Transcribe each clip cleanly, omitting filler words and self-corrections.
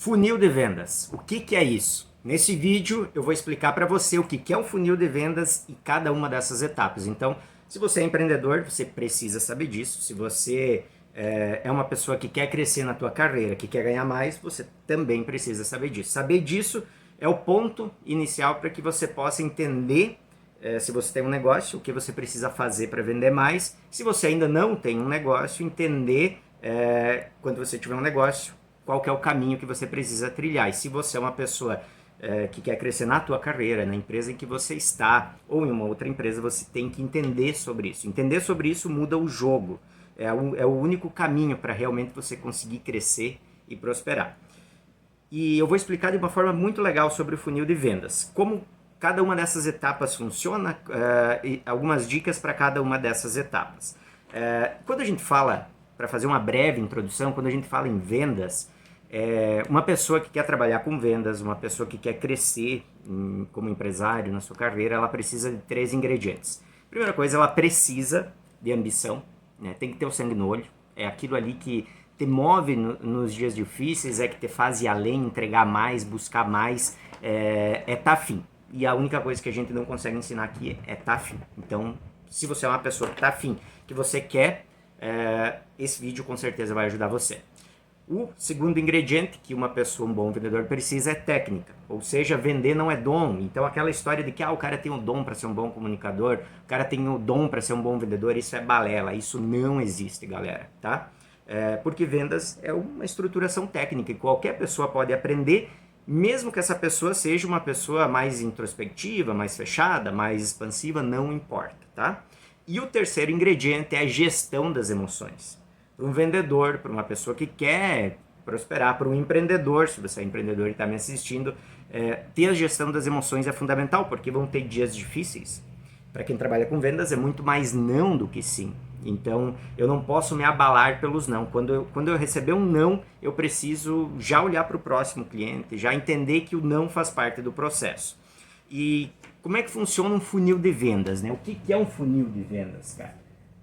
Funil de vendas. O que é isso? Nesse vídeo eu vou explicar para você o que é um funil de vendas e cada uma dessas etapas. Então, se você é empreendedor, você precisa saber disso. Se você é uma pessoa que quer crescer na tua carreira, que quer ganhar mais, você também precisa saber disso. Saber disso é o ponto inicial para que você possa entender se você tem um negócio, o que você precisa fazer para vender mais. Se você ainda não tem um negócio, entender quando você tiver um negócio, qual que é o caminho que você precisa trilhar. E se você é uma pessoa que quer crescer na tua carreira, na empresa em que você está, ou em uma outra empresa, você tem que entender sobre isso. Entender sobre isso muda o jogo. É o único caminho para realmente você conseguir crescer e prosperar. E eu vou explicar de uma forma muito legal sobre o funil de vendas. Como cada uma dessas etapas funciona, e algumas dicas para cada uma dessas etapas. Quando a gente fala, para fazer uma breve introdução, quando a gente fala em vendas, uma pessoa que quer trabalhar com vendas, uma pessoa que quer crescer como empresário na sua carreira, ela precisa de 3 ingredientes. Primeira coisa, ela precisa de ambição, né? Tem que ter o sangue no olho, é aquilo ali que te move nos dias difíceis, é que te faz ir além, entregar mais, buscar mais, tá afim. E a única coisa que a gente não consegue ensinar aqui é tá afim. Então, se você é uma pessoa que tá afim, que você quer, esse vídeo com certeza vai ajudar você. O segundo ingrediente que uma pessoa, um bom vendedor, precisa é técnica. Ou seja, vender não é dom. Então aquela história de que o cara tem o dom para ser um bom comunicador, o cara tem o dom para ser um bom vendedor, isso é balela. Isso não existe, galera, tá? Porque vendas é uma estruturação técnica e qualquer pessoa pode aprender, mesmo que essa pessoa seja uma pessoa mais introspectiva, mais fechada, mais expansiva, não importa, tá? E o terceiro ingrediente é a gestão das emoções. Para um vendedor, para uma pessoa que quer prosperar, para um empreendedor, se você é empreendedor e está me assistindo, ter a gestão das emoções é fundamental, porque vão ter dias difíceis. Para quem trabalha com vendas é muito mais não do que sim. Então eu não posso me abalar pelos não. Quando eu receber um não, eu preciso já olhar para o próximo cliente, já entender que o não faz parte do processo. E como é que funciona um funil de vendas, né? O que é um funil de vendas, cara?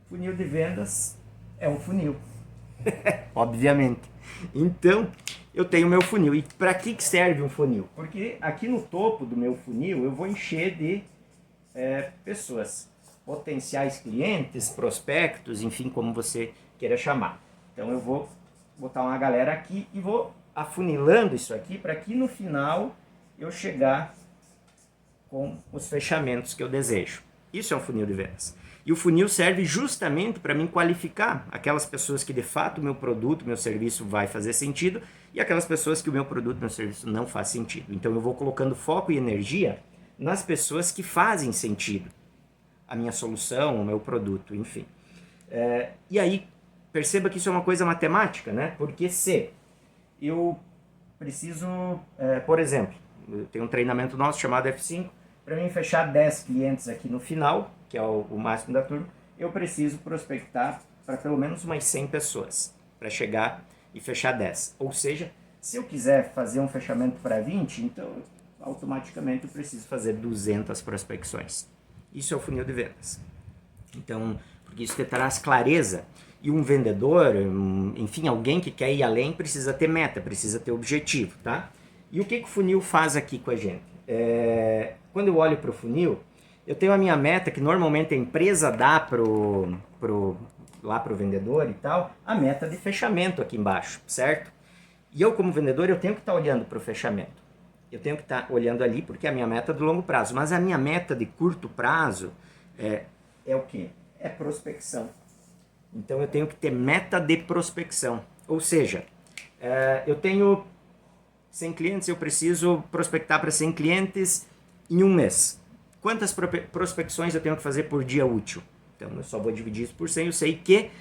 Funil de vendas é um funil, obviamente. Então, eu tenho meu funil. E para que serve um funil? Porque aqui no topo do meu funil eu vou encher de pessoas, potenciais clientes, prospectos, enfim, como você queira chamar. Então eu vou botar uma galera aqui e vou afunilando isso aqui para que no final eu chegar com os fechamentos que eu desejo. Isso é um funil de vendas. E o funil serve justamente para mim qualificar aquelas pessoas que de fato o meu produto, meu serviço vai fazer sentido e aquelas pessoas que o meu produto, meu serviço não faz sentido. Então eu vou colocando foco e energia nas pessoas que fazem sentido. A minha solução, o meu produto, enfim. E aí, perceba que isso é uma coisa matemática, né? Porque se eu preciso, por exemplo, eu tenho um treinamento nosso chamado F5, para mim fechar 10 clientes aqui no final, que é o máximo da turma, eu preciso prospectar para pelo menos umas 100 pessoas, para chegar e fechar 10. Ou seja, se eu quiser fazer um fechamento para 20, então automaticamente eu preciso fazer 200 prospecções. Isso é o funil de vendas. Então, porque isso te traz clareza. E um vendedor, enfim, alguém que quer ir além, precisa ter meta, precisa ter objetivo, tá? E o que o funil faz aqui com a gente? Quando eu olho para o funil, eu tenho a minha meta, que normalmente a empresa dá lá pro vendedor e tal, a meta de fechamento aqui embaixo, certo? E eu, como vendedor, eu tenho que estar olhando para o fechamento. Eu tenho que estar olhando ali porque é a minha meta do longo prazo. Mas a minha meta de curto prazo é o quê? É prospecção. Então eu tenho que ter meta de prospecção. Ou seja, eu tenho 100 clientes, eu preciso prospectar para 100 clientes em um mês. Quantas prospecções eu tenho que fazer por dia útil? Então eu só vou dividir isso por 100. Eu sei que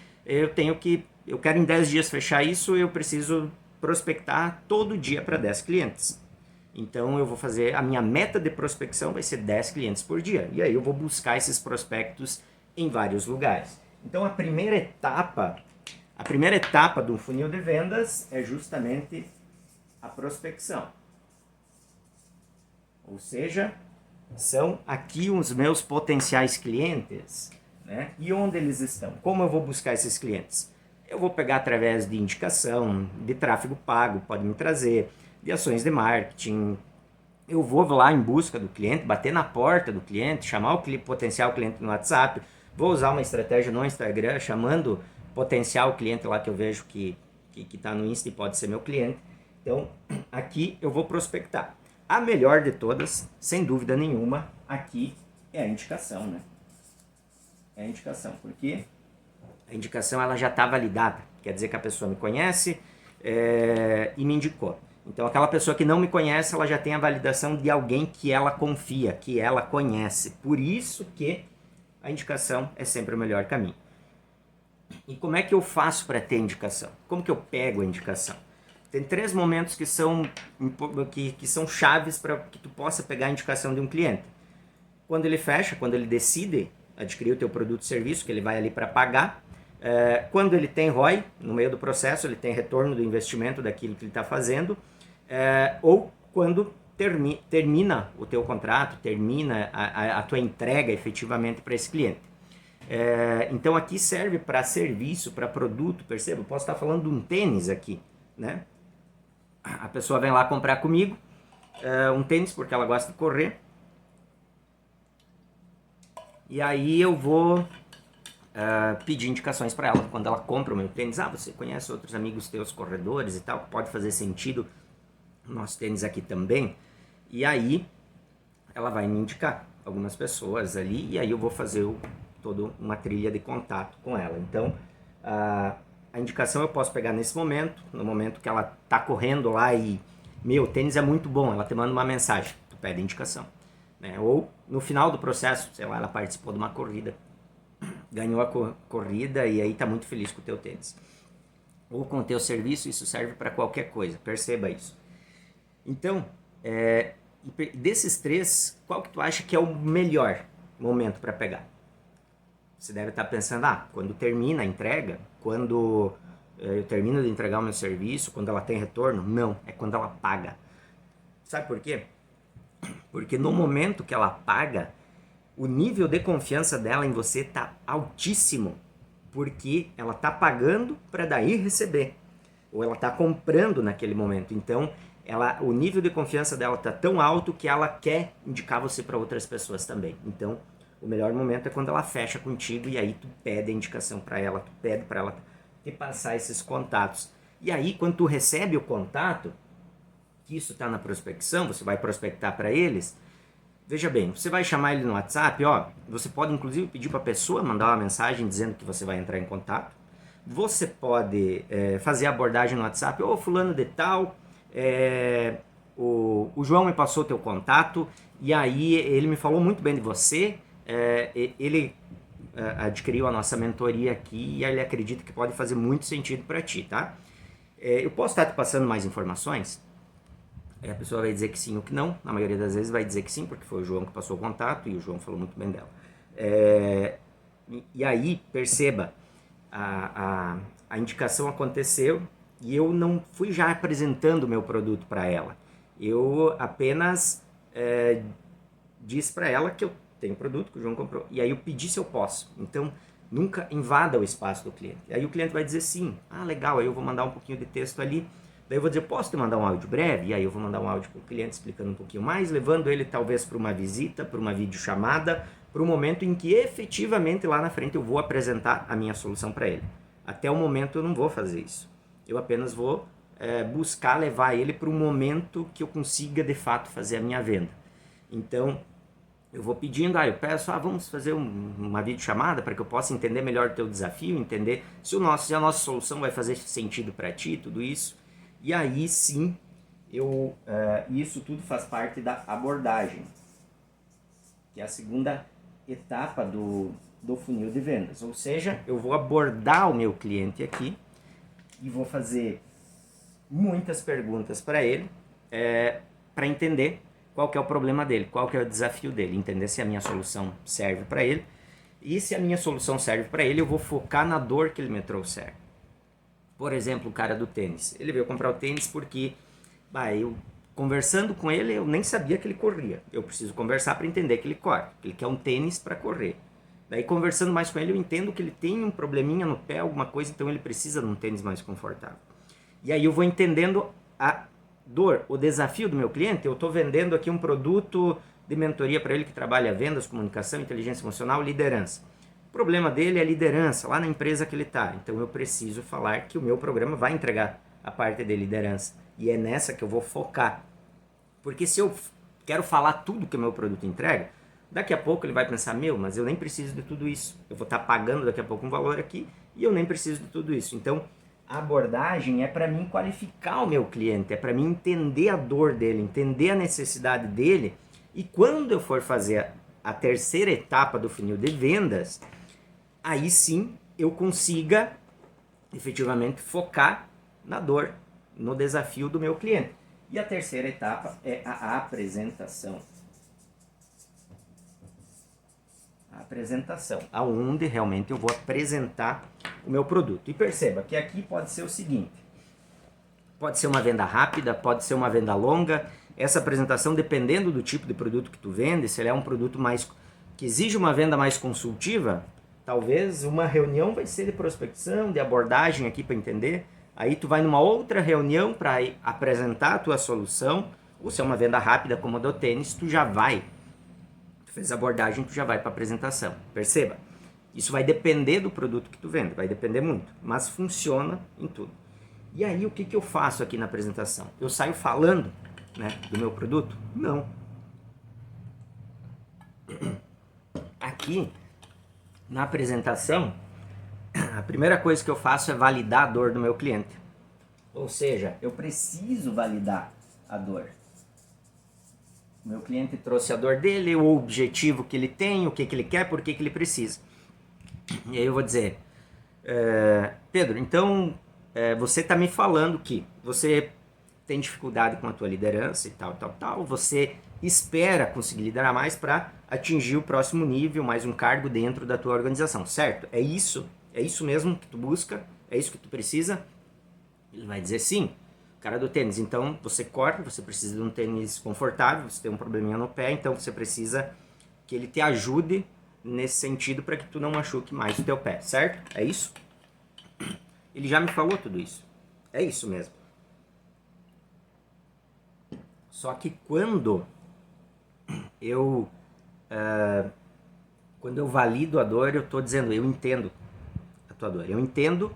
eu quero em 10 dias fechar isso, eu preciso prospectar todo dia para 10 clientes. Então eu vou fazer, a minha meta de prospecção vai ser 10 clientes por dia. E aí eu vou buscar esses prospectos em vários lugares. Então a primeira etapa do funil de vendas é justamente a prospecção. Ou seja, são aqui os meus potenciais clientes, né? E onde eles estão? Como eu vou buscar esses clientes? Eu vou pegar através de indicação, de tráfego pago, pode me trazer, de ações de marketing. Eu vou lá em busca do cliente, bater na porta do cliente, chamar o potencial cliente no WhatsApp, vou usar uma estratégia no Instagram, chamando potencial cliente lá que eu vejo que está no Insta e pode ser meu cliente. Então, aqui eu vou prospectar. A melhor de todas, sem dúvida nenhuma, aqui é a indicação, né? É a indicação, porque a indicação ela já está validada, quer dizer que a pessoa me conhece e me indicou. Então aquela pessoa que não me conhece, ela já tem a validação de alguém que ela confia, que ela conhece. Por isso que a indicação é sempre o melhor caminho. E como é que eu faço para ter indicação? Como que eu pego a indicação? Tem 3 momentos que são chaves para que tu possa pegar a indicação de um cliente. Quando ele fecha, quando ele decide adquirir o teu produto ou serviço, que ele vai ali para pagar. Quando ele tem ROI, no meio do processo, ele tem retorno do investimento daquilo que ele está fazendo. Ou quando termina o teu contrato, termina a tua entrega efetivamente para esse cliente. Então aqui serve para serviço, para produto, perceba? Eu posso estar falando de um tênis aqui, né? A pessoa vem lá comprar comigo um tênis porque ela gosta de correr. E aí eu vou pedir indicações para ela quando ela compra o meu tênis. Você conhece outros amigos teus corredores e tal, pode fazer sentido o nosso tênis aqui também. E aí ela vai me indicar algumas pessoas ali e aí eu vou fazer toda uma trilha de contato com ela. Então a indicação eu posso pegar nesse momento, no momento que ela tá correndo lá e meu tênis é muito bom, ela te manda uma mensagem, tu pede a indicação. Ou no final do processo, sei lá, ela participou de uma corrida, ganhou a corrida e aí tá muito feliz com o teu tênis. Ou com o teu serviço, isso serve para qualquer coisa, perceba isso. Então, desses 3, qual que tu acha que é o melhor momento para pegar? Você deve estar pensando, quando termina a entrega, quando eu termino de entregar o meu serviço, quando ela tem retorno? Não, é quando ela paga. Sabe por quê? Porque no momento que ela paga, o nível de confiança dela em você está altíssimo, porque ela está pagando para daí receber, ou ela está comprando naquele momento. Então, o nível de confiança dela está tão alto que ela quer indicar você para outras pessoas também. Então, o melhor momento é quando ela fecha contigo e aí tu pede a indicação para ela, tu pede para ela te passar esses contatos. E aí, quando tu recebe o contato, que isso está na prospecção, você vai prospectar para eles, veja bem, você vai chamar ele no WhatsApp, você pode inclusive pedir para a pessoa mandar uma mensagem dizendo que você vai entrar em contato. Você pode fazer a abordagem no WhatsApp, fulano de tal, o João me passou teu contato e aí ele me falou muito bem de você, ele adquiriu a nossa mentoria aqui e ele acredita que pode fazer muito sentido para ti, tá? Eu posso estar te passando mais informações? A pessoa vai dizer que sim ou que não, na maioria das vezes vai dizer que sim, porque foi o João que passou o contato e o João falou muito bem dela. E aí, perceba, a indicação aconteceu e eu não fui já apresentando o meu produto para ela. Eu apenas disse para ela que eu tenho produto que o João comprou. E aí eu pedi se eu posso. Então, nunca invada o espaço do cliente. Aí o cliente vai dizer sim. Legal, aí eu vou mandar um pouquinho de texto ali. Daí eu vou dizer, posso te mandar um áudio breve? E aí eu vou mandar um áudio para o cliente explicando um pouquinho mais, levando ele talvez para uma visita, para uma videochamada, para o momento em que efetivamente lá na frente eu vou apresentar a minha solução para ele. Até o momento eu não vou fazer isso. Eu apenas vou buscar levar ele para o momento que eu consiga de fato fazer a minha venda. Então, eu vou pedindo, eu peço, vamos fazer uma videochamada para que eu possa entender melhor o teu desafio, entender se a nossa solução vai fazer sentido para ti, tudo isso. E aí sim, isso tudo faz parte da abordagem, que é a segunda etapa do funil de vendas. Ou seja, eu vou abordar o meu cliente aqui e vou fazer muitas perguntas para ele, para entender qual que é o problema dele, qual que é o desafio dele, entender se a minha solução serve para ele. E se a minha solução serve para ele, eu vou focar na dor que ele me trouxer. Por exemplo, o cara do tênis. Ele veio comprar o tênis porque, eu conversando com ele, eu nem sabia que ele corria. Eu preciso conversar para entender que ele corre, que ele quer um tênis para correr. Daí conversando mais com ele, eu entendo que ele tem um probleminha no pé, alguma coisa, então ele precisa de um tênis mais confortável. E aí eu vou entendendo a dor, o desafio do meu cliente. Eu estou vendendo aqui um produto de mentoria para ele que trabalha vendas, comunicação, inteligência emocional, liderança. O problema dele é liderança, lá na empresa que ele está. Então eu preciso falar que o meu programa vai entregar a parte de liderança. E é nessa que eu vou focar. Porque se eu quero falar tudo que o meu produto entrega, daqui a pouco ele vai pensar, mas eu nem preciso de tudo isso. Eu vou estar pagando daqui a pouco um valor aqui e eu nem preciso de tudo isso. Então, a abordagem é para mim qualificar o meu cliente, é para mim entender a dor dele, entender a necessidade dele. E quando eu for fazer a terceira etapa do funil de vendas, aí sim eu consiga efetivamente focar na dor, no desafio do meu cliente. E a terceira etapa é a apresentação. A apresentação, aonde realmente eu vou apresentar o meu produto. E perceba que aqui pode ser o seguinte, pode ser uma venda rápida, pode ser uma venda longa. Essa apresentação, dependendo do tipo de produto que tu vende, se ele é um produto mais que exige uma venda mais consultiva, talvez uma reunião vai ser de prospecção, de abordagem aqui para entender. Aí tu vai numa outra reunião para apresentar a tua solução, ou se é uma venda rápida como a do tênis, tu fez a abordagem, tu já vai para a apresentação. Perceba, isso vai depender do produto que tu vende, vai depender muito, mas funciona em tudo. E aí o que eu faço aqui na apresentação? Eu saio falando, né, do meu produto? Não. Aqui, na apresentação, a primeira coisa que eu faço é validar a dor do meu cliente. Ou seja, eu preciso validar a dor. O meu cliente trouxe a dor dele, o objetivo que ele tem, o que ele quer, por que ele precisa. E aí eu vou dizer, Pedro, então você está me falando que você tem dificuldade com a tua liderança e tal, você espera conseguir liderar mais para atingir o próximo nível, mais um cargo dentro da tua organização, certo? É isso mesmo que tu busca? É isso que tu precisa? Ele vai dizer sim. Cara do tênis, então você corre, você precisa de um tênis confortável, você tem um probleminha no pé, então você precisa que ele te ajude nesse sentido para que tu não machuque mais o teu pé, certo? É isso? Ele já me falou tudo isso. É isso mesmo. Só que quando eu valido a dor, eu estou dizendo, eu entendo a tua dor, eu entendo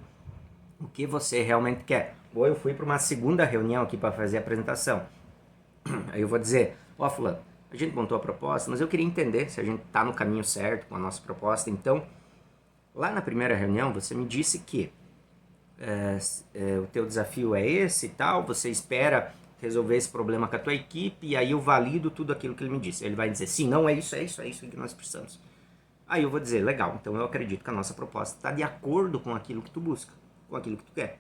o que você realmente quer. Ou eu fui para uma segunda reunião aqui para fazer a apresentação. Aí eu vou dizer, fulano, a gente montou a proposta, mas eu queria entender se a gente está no caminho certo com a nossa proposta. Então, lá na primeira reunião, você me disse que o teu desafio é esse e tal, você espera resolver esse problema com a tua equipe, e aí eu valido tudo aquilo que ele me disse. Ele vai dizer, sim, não, é isso que nós precisamos. Aí eu vou dizer, legal, então eu acredito que a nossa proposta está de acordo com aquilo que tu busca, com aquilo que tu quer.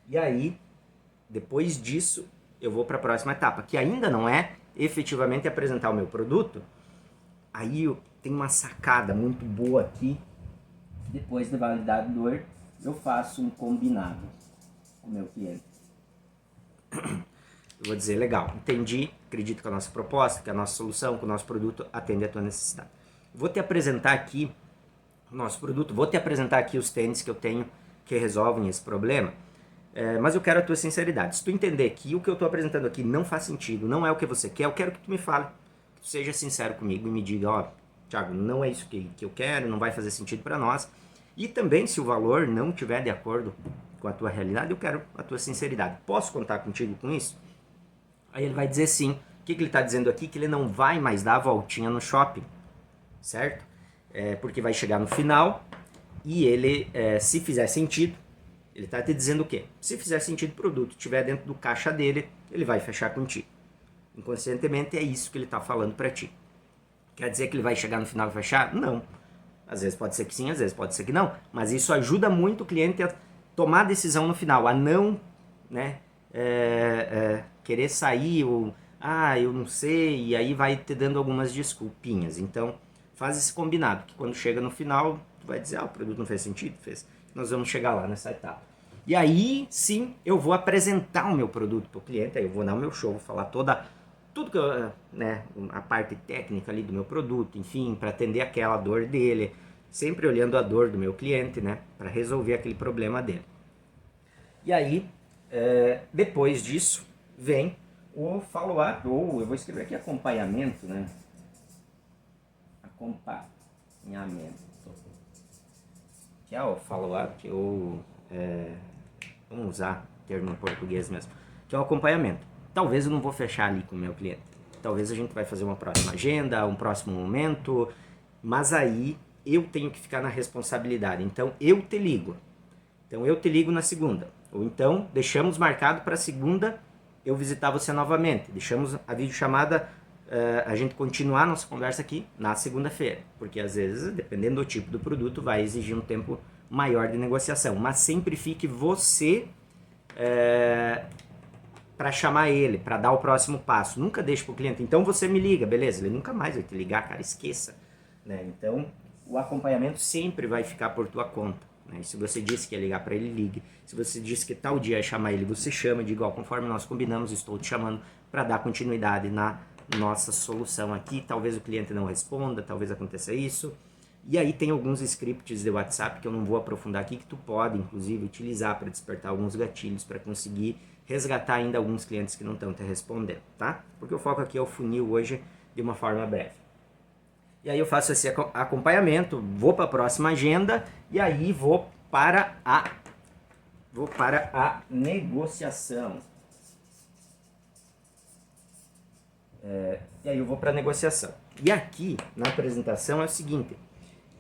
E aí, depois disso, eu vou para a próxima etapa, que ainda não é efetivamente apresentar o meu produto. Aí tem uma sacada muito boa aqui. Depois de validar a dor, eu faço um combinado com o meu cliente. Eu vou dizer, legal, entendi, acredito que a nossa proposta, que a nossa solução, que o nosso produto atende a tua necessidade. Vou te apresentar aqui o nosso produto, vou te apresentar aqui os tênis que eu tenho que resolvem esse problema, mas eu quero a tua sinceridade. Se tu entender que o que eu estou apresentando aqui não faz sentido, não é o que você quer, eu quero que tu me fale, que tu seja sincero comigo e me diga, Thiago, não é isso que eu quero, não vai fazer sentido para nós. E também, se o valor não estiver de acordo com a tua realidade, eu quero a tua sinceridade. Posso contar contigo com isso? Aí ele vai dizer sim. O que ele está dizendo aqui? Que ele não vai mais dar a voltinha no shopping, certo? Porque vai chegar no final e ele, se fizer sentido, ele está te dizendo o quê? Se fizer sentido o produto, estiver dentro do caixa dele, ele vai fechar contigo. Inconscientemente é isso que ele está falando para ti. Quer dizer que ele vai chegar no final e fechar? Não. Às vezes pode ser que sim, às vezes pode ser que não. Mas isso ajuda muito o cliente a tomar a decisão no final, a não, né, querer sair ou, eu não sei, e aí vai te dando algumas desculpinhas. Então, faz esse combinado, que quando chega no final, tu vai dizer, o produto não fez sentido? Fez. Nós vamos chegar lá nessa etapa. E aí, sim, eu vou apresentar o meu produto para o cliente, aí eu vou dar o meu show, vou falar toda tudo que eu, né, a parte técnica ali do meu produto, enfim, para atender aquela dor dele, sempre olhando a dor do meu cliente, né, para resolver aquele problema dele. E aí, depois disso, vem o follow-up, ou eu vou escrever aqui acompanhamento, né? Acompanhamento. Que é o follow-up, ou vamos usar o termo em português mesmo, que é o acompanhamento. Talvez eu não vou fechar ali com o meu cliente. Talvez a gente vai fazer uma próxima agenda, um próximo momento, mas aí eu tenho que ficar na responsabilidade. Então eu te ligo. Então eu te ligo na segunda. Ou então deixamos marcado para segunda eu visitar você novamente. Deixamos a videochamada, a gente continuar nossa conversa aqui na segunda-feira. Porque às vezes, dependendo do tipo do produto, vai exigir um tempo maior de negociação. Mas sempre fique você para chamar ele, para dar o próximo passo. Nunca deixe para o cliente. Então você me liga, beleza? Ele nunca mais vai te ligar, cara, esqueça. Né? Então o acompanhamento sempre vai ficar por tua conta. Né? Se você disse que ia ligar para ele, ligue. Se você disse que tal dia ia chamar ele, você chama, de igual, conforme nós combinamos, estou te chamando para dar continuidade na nossa solução aqui. Talvez o cliente não responda, talvez aconteça isso. E aí tem alguns scripts de WhatsApp que eu não vou aprofundar aqui, que tu pode, inclusive, utilizar para despertar alguns gatilhos, para conseguir resgatar ainda alguns clientes que não estão te respondendo, tá? Porque o foco aqui é o funil hoje de uma forma breve. E aí eu faço esse acompanhamento, vou para a próxima agenda e aí vou para a negociação. E aí eu vou para a negociação. E aqui na apresentação é o seguinte: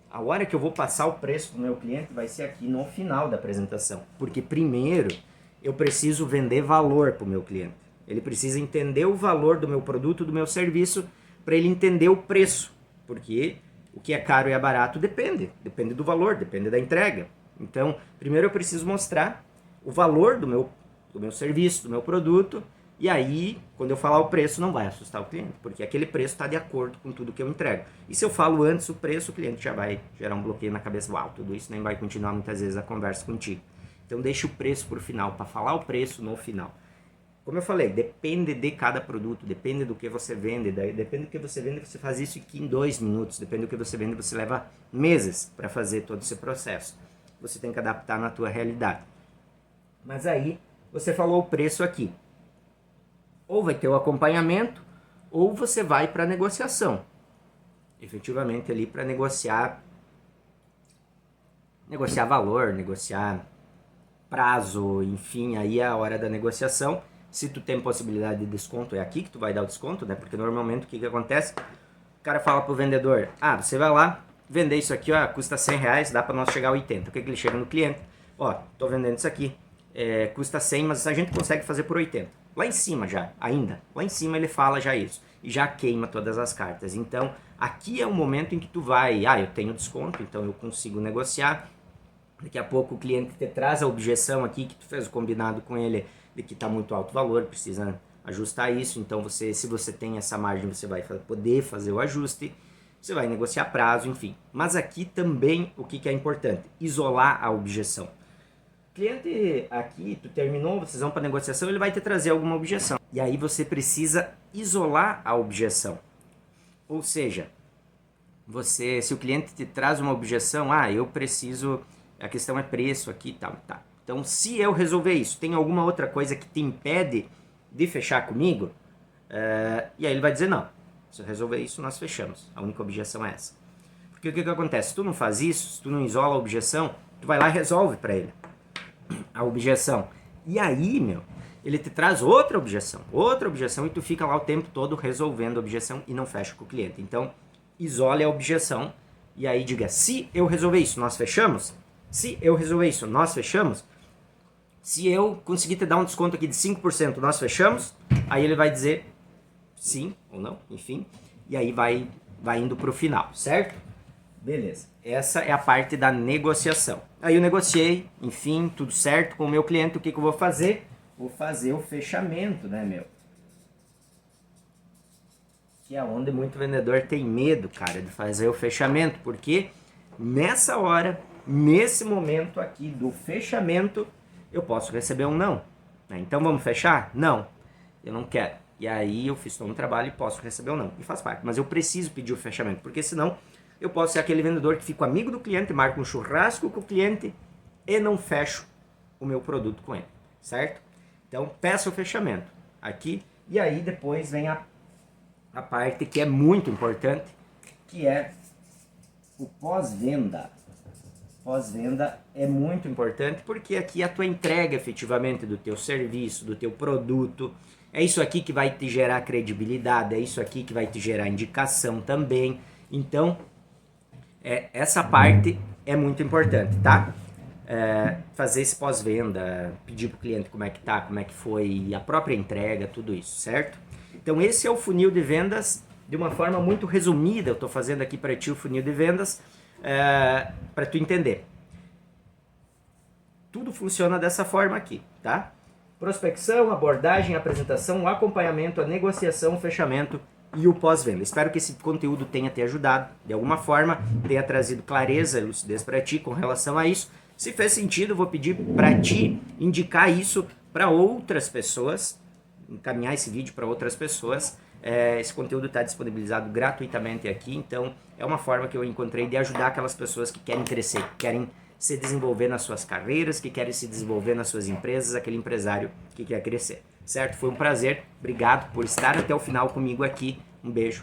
a hora que eu vou passar o preço para o meu cliente vai ser aqui no final da apresentação. Porque primeiro eu preciso vender valor para o meu cliente. Ele precisa entender o valor do meu produto, do meu serviço, para ele entender o preço. Porque o que é caro e é barato depende do valor, depende da entrega. Então, primeiro eu preciso mostrar o valor do meu serviço, do meu produto, e aí, quando eu falar o preço, não vai assustar o cliente, porque aquele preço está de acordo com tudo que eu entrego. E se eu falo antes o preço, o cliente já vai gerar um bloqueio na cabeça. Uau, tudo isso nem vai continuar muitas vezes a conversa contigo. Então, deixa o preço por final, para falar o preço no final. Como eu falei, depende de cada produto, depende do que você vende, depende do que você vende, você faz isso aqui em 2 minutos, depende do que você vende, você leva meses para fazer todo esse processo. Você tem que adaptar na tua realidade. Mas aí, você falou o preço aqui. Ou vai ter o acompanhamento, ou você vai para a negociação. Efetivamente ali para negociar valor, negociar prazo, enfim, aí é a hora da negociação. Se tu tem possibilidade de desconto, é aqui que tu vai dar o desconto, né? Porque normalmente o que acontece? O cara fala pro vendedor: ah, você vai lá vender isso aqui, ó, custa R$100, dá para nós chegar a 80. O que ele chega no cliente? Ó, tô vendendo isso aqui, custa 100, mas a gente consegue fazer por 80. Lá em cima já, ainda, lá em cima ele fala já isso, e já queima todas as cartas. Então, aqui é o momento em que tu vai, eu tenho desconto, então eu consigo negociar. Daqui a pouco o cliente te traz a objeção aqui, que tu fez o combinado com ele, de que está muito alto o valor, precisa ajustar isso. Então, se você tem essa margem, você vai poder fazer o ajuste, você vai negociar prazo, enfim. Mas aqui também, o que é importante? Isolar a objeção. O cliente aqui, tu terminou, vocês vão para a negociação, ele vai te trazer alguma objeção. E aí você precisa isolar a objeção. Ou seja, se o cliente te traz uma objeção, eu preciso, a questão é preço aqui, tá. Então, se eu resolver isso, tem alguma outra coisa que te impede de fechar comigo? E aí ele vai dizer não. Se eu resolver isso, nós fechamos. A única objeção é essa. Porque o que acontece? Se tu não faz isso, se tu não isola a objeção, tu vai lá e resolve para ele a objeção. E aí, ele te traz outra objeção e tu fica lá o tempo todo resolvendo a objeção e não fecha com o cliente. Então, isole a objeção e aí diga: se eu resolver isso, nós fechamos? Se eu resolver isso, nós fechamos? Se eu conseguir te dar um desconto aqui de 5%, nós fechamos? Aí ele vai dizer sim ou não, enfim. E aí vai indo para o final, certo? Beleza. Essa é a parte da negociação. Aí eu negociei, enfim, tudo certo com o meu cliente. O que eu vou fazer? Vou fazer o fechamento, né, Que é onde muito vendedor tem medo, cara, de fazer o fechamento. Porque nessa hora, nesse momento aqui do fechamento, eu posso receber um não. Então vamos fechar? Não, eu não quero. e aí eu fiz todo um trabalho e posso receber ou não. E faz parte. Mas eu preciso pedir o fechamento, porque senão eu posso ser aquele vendedor que fica amigo do cliente, marca um churrasco com o cliente e não fecho o meu produto com ele, certo? Então, peça o fechamento aqui, e aí depois vem a parte que é muito importante, que é o pós-venda. Pós-venda é muito importante porque aqui a tua entrega efetivamente do teu serviço, do teu produto, é isso aqui que vai te gerar credibilidade, é isso aqui que vai te gerar indicação também. Então, essa parte é muito importante, tá? Fazer esse pós-venda, pedir para o cliente como é que tá, como é que foi, a própria entrega, tudo isso, certo? Então esse é o funil de vendas de uma forma muito resumida. Eu estou fazendo aqui para ti o funil de vendas para tu entender. Tudo funciona dessa forma aqui, tá? Prospecção, abordagem, apresentação, acompanhamento, a negociação, o fechamento e o pós-venda. Espero que esse conteúdo tenha te ajudado de alguma forma, tenha trazido clareza e lucidez para ti com relação a isso. Se fez sentido, eu vou pedir para ti indicar isso para outras pessoas, encaminhar esse vídeo para outras pessoas. Esse conteúdo está disponibilizado gratuitamente aqui, então é uma forma que eu encontrei de ajudar aquelas pessoas que querem crescer, que querem se desenvolver nas suas carreiras, que querem se desenvolver nas suas empresas, aquele empresário que quer crescer, certo? Foi um prazer, obrigado por estar até o final comigo aqui, um beijo.